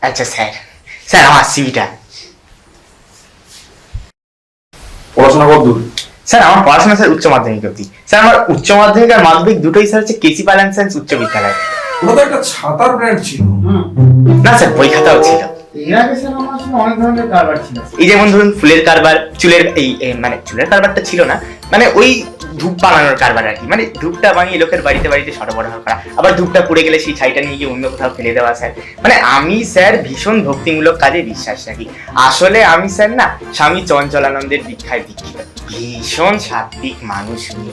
আচ্ছা sir, sir আমার সিভিটা। পড়াশোনা কত দূর? স্যার আমার পড়াশোনা স্যার উচ্চ মাধ্যমিক অবধি। স্যার আমার উচ্চ মাধ্যমিক আর মাধ্যমিক দুটোই স্যার হচ্ছে কেসি পাল অ্যান্ড সায়েন্স উচ্চ বিদ্যালয়। ওটা তো একটা ছাতার ব্র্যান্ড ছিল। না স্যার, বই খাতাও ছিল। এর আগে স্যার আমার আসলে অনেক ধরনের কারবার ছিল। এই যেমন ধরুন ফুলের কারবার, চুলের মানে চুলের কারবারটা ছিল না, মানে ওই ধূপ বানানোর কারবার আর কি, মানে ধূপটা বানিয়ে লোকের বাড়িতে বাড়িতে সরবরাহ করা, আবার ধূপটা পুড়ে গেলে সেই ছাইটা নিয়ে গিয়ে অন্য কোথাও ফেলে দেওয়া। স্যার মানে আমি স্যার ভীষণ ভক্তিমূলক কাজে বিশ্বাস রাখি। আসলে আমি স্যার না স্বামী চঞ্চলানন্দের দীক্ষায় দীক্ষিত, ভীষণ সাত্বিক মানুষ উনি।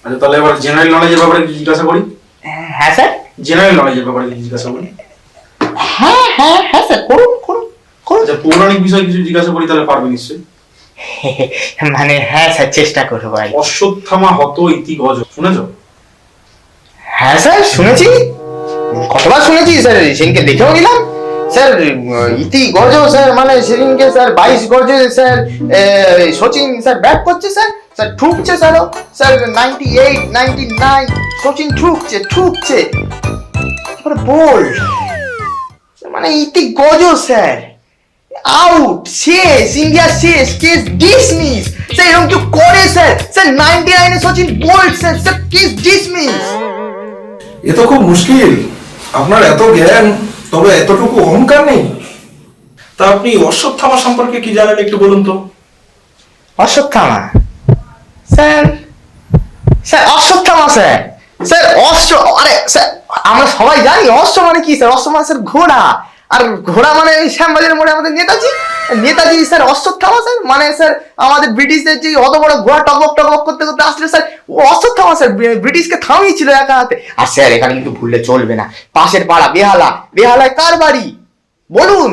আচ্ছা তাহলে এবার জেনারেল নলেজের ব্যাপারে কি জিজ্ঞাসা করি? হ্যাঁ স্যার। জেনারেল নলেজের ব্যাপারে কি জিজ্ঞাসা করি? হ্যাঁ হ্যাঁ হ্যাঁ স্যার, করুন করুন করুন। আচ্ছা পৌরাণিক বিষয় কিছু জিজ্ঞাসা করি, তাহলে পারবে নিশ্চয়ই। মানে হ্যাঁ স্যার, চেষ্টা করবো আর কি। অশ্বত্থামা হত ইতি গজ, শুনেছো? হ্যাঁ স্যার শুনেছি, কতবার শুনেছি স্যার, সেদিনকে দেখেও নিলাম স্যার। ইতি গজ স্যার, মানে সেদিনকে স্যার 22 গজে স্যার সচিন স্যার ব্যাট করছে স্যার, স্যার ঠুকছে স্যার, স্যার 98 99 সচিন ঠুকছে তারপরে বল, মানে ইতি গজ স্যার, আউট, শেষ, ইন্ডিয়া শেষ, কেস ডিসমিস স্যার। এরকম কেউ করে স্যার? স্যার 99 এ Sachin bowled sir, sir case dismiss. এ তো খুব মুশকিল, আপনার এত জ্ঞান তবে এতটুকু অহংকার নেই। তা আপনি অশ্বত্থামা সম্পর্কে কি জানেন একটু বলুন তো। Ashwatthama sir, sir Ashwatthama sir, sir অশ্ব, আরে স্যার আমরা সবাই জানি অশ্ব মানে কি স্যার, অশ্ব মানে স্যার ঘোড়া, আর ঘোড়া মানে শ্যামবাজারের মোড়ে আমাদের নেতাজি স্যার। অশ্বত্থামা স্যার মানে স্যার আমাদের ব্রিটিশদের যে অত বড় ঘোড়া টকবক টকবক করতে করতে আসলে স্যার ও অশ্বত্থামা স্যার, ব্রিটিশকে থামিয়েছিল একা হাতে। আর স্যার এখানে কিন্তু ভুললে চলবে না, পাশের পাড়া বেহালায় কার বাড়ি বলুন?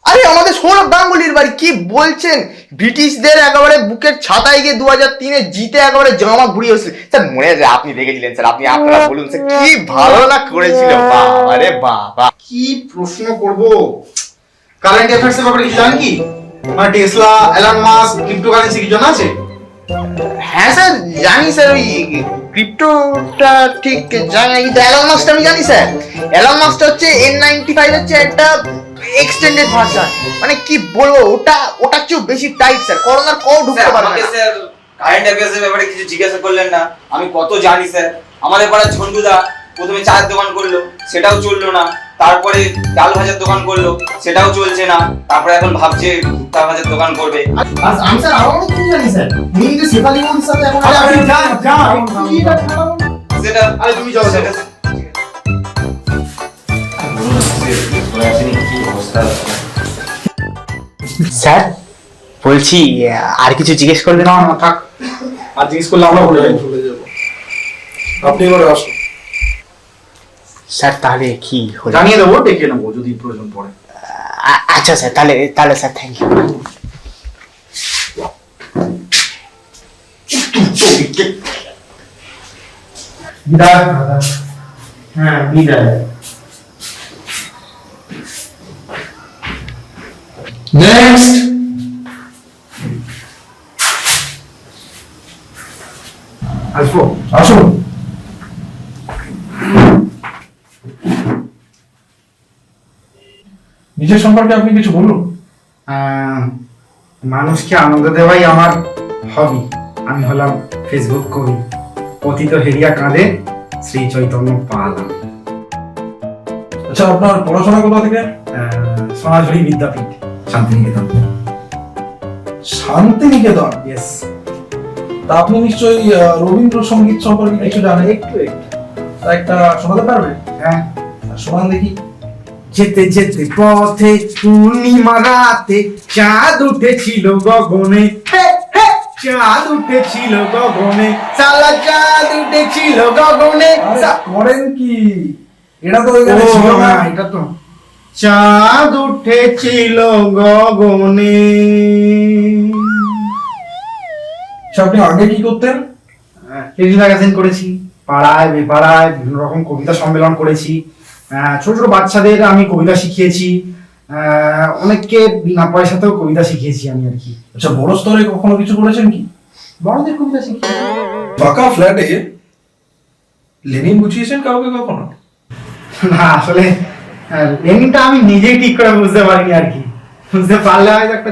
আরে আমাদের সৌরভ গাঙ্গুলির বাড়ি। কি বলছেন? ব্রিটিশদের একেবারে বুকের ছাতায় গিয়ে 2003-এ জিতে একেবারে জামা ঘুরিয়ে এসেছিল স্যার, মনে আছে? আপনি দেখেছিলেন স্যার, আপনারা বলুন স্যার, কি ভালো না করেছিল, বাবা রে বাবা। কি প্রশ্ন করব? কারেন্ট অ্যাফেয়ার্স এর ব্যাপারে কিছু জানেন কি? মানে টেসলা, এলন মাস্ক, ক্রিপ্টোকারেন্সি কি জানা আছে? হ্যাঁ স্যার জানি স্যার, ওই ক্রিপ্টোটা ঠিক জানি, কিন্তু এলন মাস্কটা আমি জানি স্যার। এলন মাস্কটা হচ্ছে N95 হচ্ছে একটা এক্সটেন্ডেড ভার্সন, মানে কি বলবো, ওটা চেয়েও বেশি টাইট স্যার, করোনার কেউ ঢুকতে পারবে না। স্যার কারেন্ট অ্যাফেয়ার্স এর ব্যাপারে কিছু জিজ্ঞাসা করলেন না, আমি কত জানি স্যার। আমাদের পাড়ার ঝন্টুদা প্রথমে চায়ের দোকান করলো, সেটাও চললো না। তারপরে ডাল ভাজার দোকান করলো, সেটাও চলছে না। তারপরে এখন ভাবছে ভুট্টা ভাজার দোকান করবে। আর আমি স্যার আরো অনেক কিছু জানি স্যার। উনি কিন্তু শেফালি মোদির সাথে এখন আপনি যান সেটা আরে তুমি যাও সেটা স্যার বলছি আর কিছু জিজ্ঞেস করবেন? না না থাক, আর জিজ্ঞেস করলে আমরা ভুলে যাব। আপনি এবারে আসুন। স্যার তাহলে কি হলো? জানিয়ে দেবো, ডেকে নেবো যদি প্রয়োজন পড়ে। আচ্ছা স্যার, তাহলে স্যার থ্যাংক ইউ। বিদায় দাদা। হ্যাঁ বিদায়। নেক্সট। আসুন। নিজের সম্পর্কে আপনি কিছু বলুন। মানুষকে আনন্দ দেওয়াই আমার হবি। আমি হলাম ফেসবুক কবি। পতিত হেরিয়া কাঁধে শ্রী চৈতন্য পাল। আচ্ছা আপনার পড়াশোনা কোথা থেকে? সোনাঝুরি বিদ্যাপীঠ, শান্তিনিকেতন। শান্তিনিকেতন? ইয়েস। তা আপনি নিশ্চয়ই রবীন্দ্রসঙ্গীত সম্পর্কে কিছু জানেন? একটু তা একটা শোনাতে পারবে? হ্যাঁ। শোনান দেখি। যেতে যেতে পথে পূর্ণিমা রাতে চাঁদ উঠেছিল গগনে, চাঁদ উঠেছিল গগনে, সালা চাঁদ উঠেছিল গগনে। করেন কি? এটা তো এখানে ছিল না। এটা তো চাঁদ উঠেছিল গগনে। আপনি আগে কি করতেন? টেলি ম্যাগাজিন করেছি, পাড়ায় বেপাড়ায় বিভিন্ন রকম কবিতা সম্মেলন করেছি। ছোট ছোট বাচ্চাদের আমি কবিতা শিখিয়েছি, অনেককে বিনা পয়সাতেও কবিতা শিখিয়েছি আমি আর কি। আচ্ছা বড় স্তরে কখনো কিছু করেছেন কি? বড়দের কবিতা শিখিয়েছি। ফাঁকা ফ্ল্যাটে লেনিন বুঝিয়েছেন কাউকে কখনো? না আসলে প্ল্যানিংটা আমি নিজেই ঠিক করে বুঝতে পারিনি আর কি, বুঝতে পারলে হয়তো একটা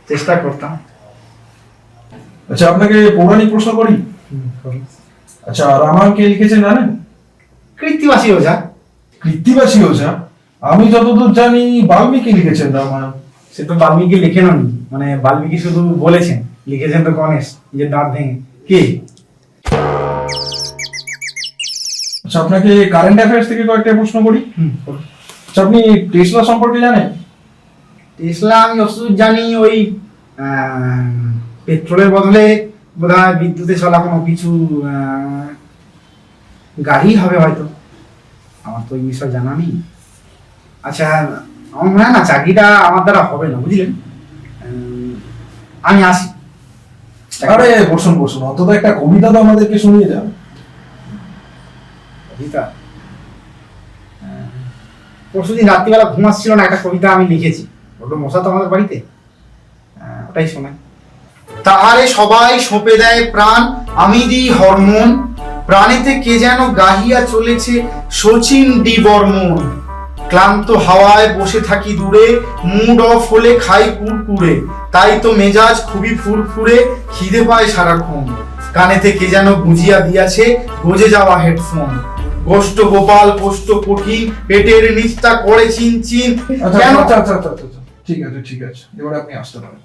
চেষ্টা করতাম। আচ্ছা আপনাকে পৌরাণিক প্রশ্ন করি। আচ্ছা রামায়ণ কে লিখেছেন জানেন? কৃত্তিবাসী ওঝা। কৃত্তিবাসী ওঝা? আমি যতদূর জানি বাল্মীকি লিখেছেন রামায়ণ। সে তো বাল্মীকি লিখেন, মানে বাল্মীকি শুধু বলেছেন, লিখেছেন তো গণেশ নিজের দাঁত ভেঙে। কি? আচ্ছা আপনাকে কারেন্ট অ্যাফেয়ার্স থেকে কয়েকটা প্রশ্ন করি। আচ্ছা আপনি টেসলা সম্পর্কে জানেন? টেসলা আমি যতদূর জানি ওই পেট্রোলের বদলে বোধহয় বিদ্যুতে চলা কোনো কিছু গাড়ি হবে হয়তো, আমার তো এই বিষয়ে জানা নেই। আচ্ছা আমার মনে হয় না চাকরিটা আমার দ্বারা হবে না, বুঝলেন। আমি আসি। আরে বসুন বসুন, অন্তত একটা কবিতা তো আমাদেরকে শুনিয়ে যান। কবিতা? পরশুদিন রাত্রিবেলা ঘুমাচ্ছিল না, একটা কবিতা আমি লিখেছি, ওটা মশা তো আমাদের বাড়িতে, ওটাই শোনাই। তাহারে সবাই সঁপে দেয় প্রাণ, আমি দিই হরমোন, প্রাণেতে কে যেন গাহিয়া চলেছে শচীন ডি বর্মন। ক্লান্ত হাওয়ায় বসে থাকি দূরে, মুড অফ হলে খাই কুরকুরে, তাই তো মেজাজ খুবই ফুরফুরে, খিদে পায় সারাক্ষণ। কানেতে কে যেন গুজিয়া দিয়াছে গজে যাওয়া হেডফোন। গোষ্ঠ গোপাল পোষ্ট কঠিন, পেটের নিচটা করে চিন চিন। আচ্ছা আচ্ছা আচ্ছা আচ্ছা, ঠিক আছে ঠিক আছে, এবারে আপনি আসতে পারেন।